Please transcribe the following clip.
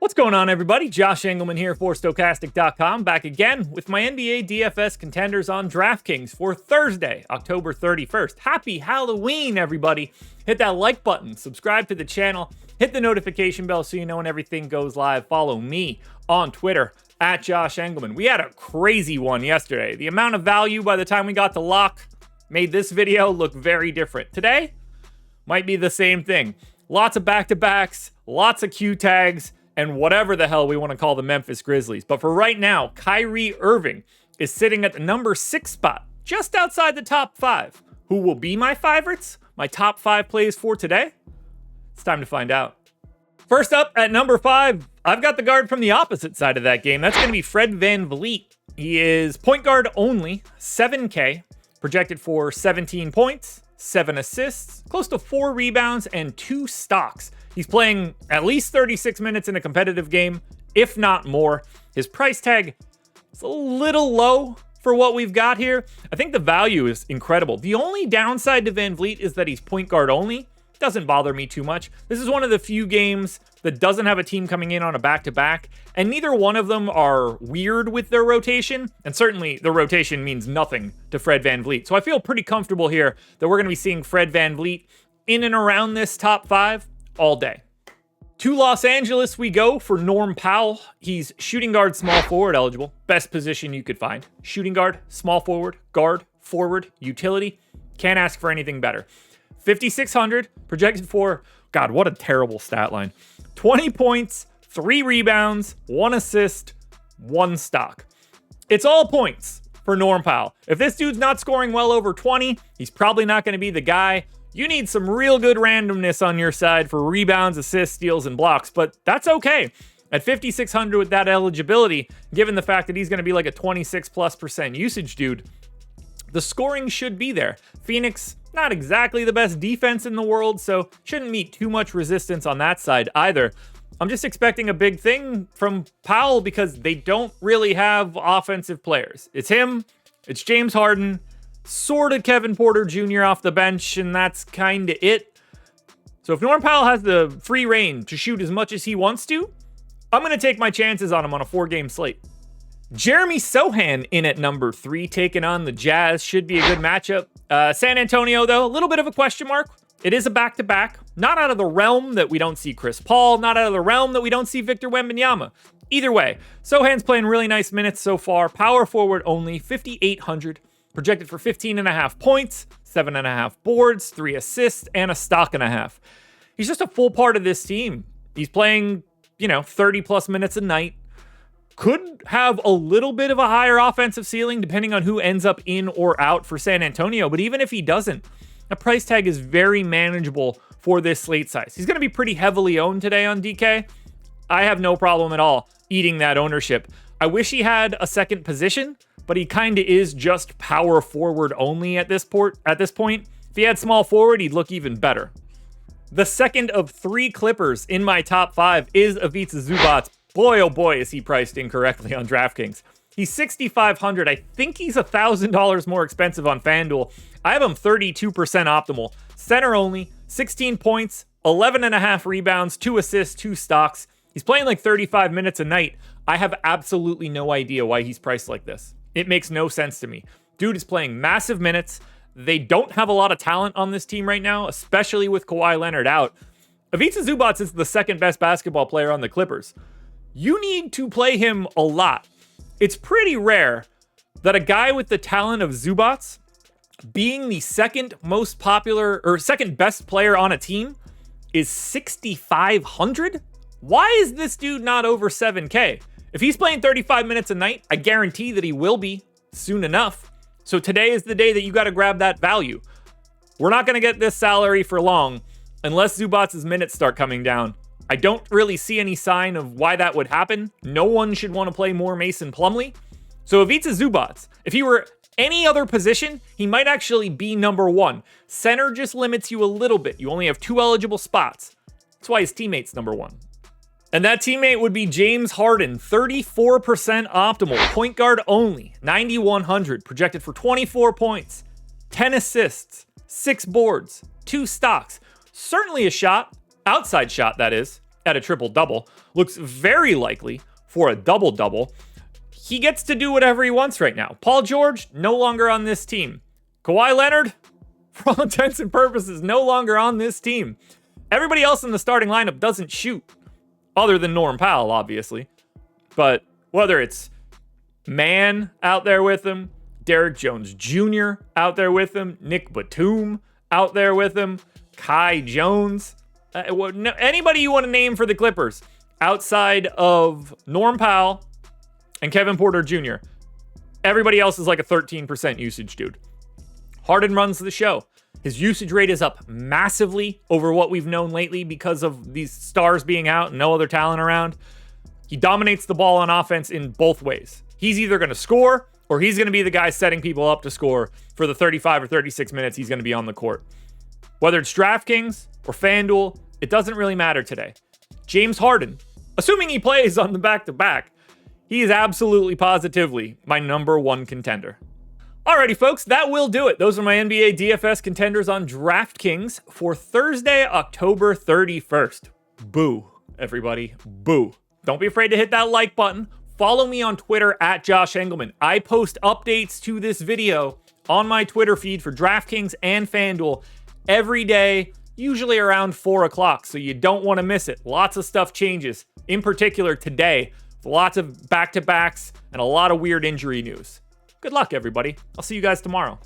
What's going on, everybody? Josh Engleman here for Stokastic.com, back again with my NBA DFS contenders on DraftKings for Thursday, October 31st. Happy Halloween, everybody. Hit that like button, subscribe to the channel, hit the notification bell so you know when everything goes live. Follow me on Twitter, at Josh Engleman. We had a crazy one yesterday. The amount of value by the time we got to lock made this video look very different. Today, might be the same thing. Lots of back-to-backs, lots of Q tags, and whatever the hell we want to call the Memphis Grizzlies. But for right now, Kyrie Irving is sitting at the number 6 spot, just outside the top 5. Who will be my favorites? My top 5 plays for today? It's time to find out. First up at number 5, I've got the guard from the opposite side of that game. That's going to be Fred VanVleet. He is point guard only, 7K, projected for 17 points, 7 assists, close to 4 rebounds, and 2 stocks. He's playing at least 36 minutes in a competitive game, if not more. His price tag is a little low for what we've got here. I think the value is incredible. The only downside to VanVleet is that he's point guard only. Doesn't bother me too much. This is one of the few games that doesn't have a team coming in on a back-to-back, and neither one of them are weird with their rotation, and certainly the rotation means nothing to Fred VanVleet. So I feel pretty comfortable here that we're going to be seeing Fred VanVleet in and around this top 5 all day. To Los Angeles we go for Norm Powell. He's shooting guard, small forward eligible. Best position you could find. Shooting guard, small forward, guard, forward, utility. Can't ask for anything better. 5,600, projected for, God, what a terrible stat line. 20 points, 3 rebounds, 1 assist, 1 stock. It's all points for Norm Powell. If this dude's not scoring well over 20, he's probably not going to be the guy. You need some real good randomness on your side for rebounds, assists, steals, and blocks, but that's okay. At 5,600 with that eligibility, given the fact that he's going to be like a 26+% usage dude, the scoring should be there. Phoenix, not exactly the best defense in the world, so shouldn't meet too much resistance on that side either. I'm just expecting a big thing from Powell because they don't really have offensive players. It's him, it's James Harden, sort of Kevin Porter Jr. off the bench, and that's kind of it. So if Norm Powell has the free reign to shoot as much as he wants to, I'm going to take my chances on him on a 4-game slate. Jeremy Sohan in at number 3, taking on the Jazz. Should be a good matchup. San Antonio, though, a little bit of a question mark. It is a back-to-back. Not out of the realm that we don't see Chris Paul. Not out of the realm that we don't see Victor Wembanyama. Either way, Sohan's playing really nice minutes so far. Power forward only, 5,800. Projected for 15.5 points, 7.5 boards, 3 assists, and a stock and a half. He's just a full part of this team. He's playing, 30-plus minutes a night. Could have a little bit of a higher offensive ceiling depending on who ends up in or out for San Antonio. But even if he doesn't, the price tag is very manageable for this slate size. He's going to be pretty heavily owned today on DK. I have no problem at all eating that ownership. I wish he had a second position, but he kind of is just power forward only at this point. If he had small forward, he'd look even better. The second of 3 Clippers in my top 5 is Ivica Zubac. Boy, oh boy, is he priced incorrectly on DraftKings. He's 6,500. I think he's $1,000 more expensive on FanDuel. I have him 32% optimal. Center only, 16 points, 11.5 rebounds, 2 assists, 2 stocks. He's playing like 35 minutes a night. I have absolutely no idea why he's priced like this. It makes no sense to me. Dude is playing massive minutes. They don't have a lot of talent on this team right now, especially with Kawhi Leonard out. Ivica Zubac is the second best basketball player on the Clippers. You need to play him a lot. It's pretty rare that a guy with the talent of Zubac being the second most popular or second best player on a team is 6,500. Why is this dude not over 7K? If he's playing 35 minutes a night, I guarantee that he will be soon enough. So today is the day that you got to grab that value. We're not going to get this salary for long unless Zubac's minutes start coming down. I don't really see any sign of why that would happen. No one should want to play more Mason Plumlee. So Ivica Zubac, if he were any other position, he might actually be number 1. Center just limits you a little bit. You only have 2 eligible spots. That's why his teammate's number 1. And that teammate would be James Harden, 34% optimal, point guard only, 9,100, projected for 24 points, 10 assists, 6 boards, 2 stocks. Certainly a shot, outside shot that is, at a triple-double. Looks very likely for a double-double. He gets to do whatever he wants right now. Paul George, no longer on this team. Kawhi Leonard, for all intents and purposes, no longer on this team. Everybody else in the starting lineup doesn't shoot, other than Norm Powell, obviously. But whether it's Mann out there with him, Derrick Jones Jr. out there with him, Nick Batum out there with him, Kai Jones, anybody you want to name for the Clippers outside of Norm Powell and Kevin Porter Jr. Everybody else is like a 13% usage dude. Harden runs the show. His usage rate is up massively over what we've known lately because of these stars being out and no other talent around. He dominates the ball on offense in both ways. He's either going to score or he's going to be the guy setting people up to score for the 35 or 36 minutes he's going to be on the court. Whether it's DraftKings or FanDuel, it doesn't really matter today. James Harden, assuming he plays on the back-to-back, he is absolutely positively my number one contender. Alrighty, folks, that will do it. Those are my NBA DFS contenders on DraftKings for Thursday, October 31st. Boo, everybody. Boo. Don't be afraid to hit that like button. Follow me on Twitter at Josh Engleman. I post updates to this video on my Twitter feed for DraftKings and FanDuel every day, usually around 4 o'clock, so you don't want to miss it. Lots of stuff changes, in particular today. Lots of back-to-backs and a lot of weird injury news. Good luck, everybody. I'll see you guys tomorrow.